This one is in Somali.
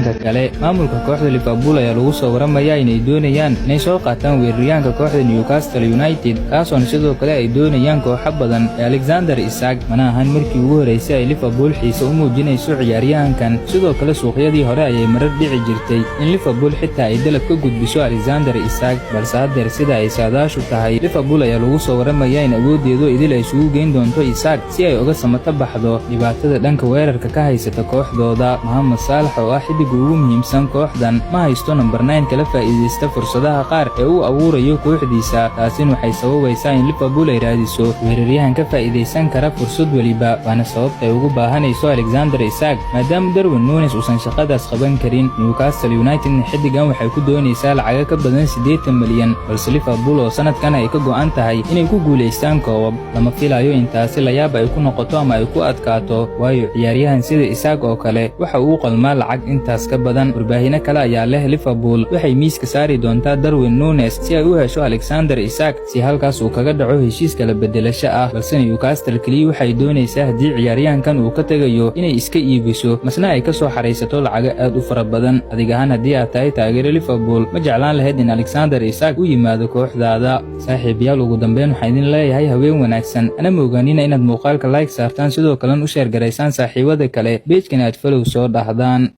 dhanka kale maamulka kooxda Liverpool ayaa lagu soo waramayaa inay doonayaan inay soo qaataan weeraryahanka kooxda Newcastle United kaasoo sidoo kale ay doonayaan kooxo badan Alexander Isak mana ahan markii ugu horeysay ay Liverpool xiiso u muujinayso ciyaaryahankan sidoo kale suuqyadii hore ayay marar dhici jirtay in Liverpool xitaa ay dalab ka gudbiso Alexander Isak balse hadda sida ay saadaashu tahay Liverpool ayaa lagu soo waramayaa in awoodeedu idil ay isugu geyn doonto Isak si ay uga samata baxdo dhibaatada dhanka weerarka ka haysata kooxdooda. Mohamed Salah oo ah xidiga ugu muhiimsan kooxdan ma haysto number 9 kala faa'iideysta fursadaha qaar ee uu abuurayo kooxdiisa taasina waxay sababaysaa in Liverpool ay raadiso weeraryahan ka faa'iideysan kara fursad waliba waana sababta ay ugu baahanayso Alexander Isak maadaama Darwin Núñez uusan shaqadaas qaban karin. Newcastle United xidigan waxay ku doonaysaa lacag ka badan 80 milyan balse Liverpool oo sanadkan ay ka go'an tahay inay ku guuleystaan koobab lama filayo intaasi la yaab ay ku noqoto ama ay ku adkaato waayo ciyaaryahan sida Isak oo kale waxa uu qalmaa lacag intaas ka badan. Warbaahinno kale ayaa leh Liverpool waxay miiska saari doontaa Darwin Núñez si ay u hesho Alexander Isak si halkaas uu kaga dhaco heshiis kala bedelasho ah balse Newcastle kaliya waxay doonaysaa haddii ciyaaryahankan uu ka tagayo inay iska iibiso masna ay ka soo xareysato lacag aad u fara badan. Adiga ahaan haddii aad tahay taageere Liverpool ma jeclaan lahayd in Alexander Isak u yimaado kooxdaada? saaxiibayaal ugu dambeyn waxaan idin leeyahay haween wanaagsan ana ma ogaanina inaad muuqaalka like saartaan sidoo kale u share gareysaan saaxiibada kale page-kan aad follow soo dhahdaan.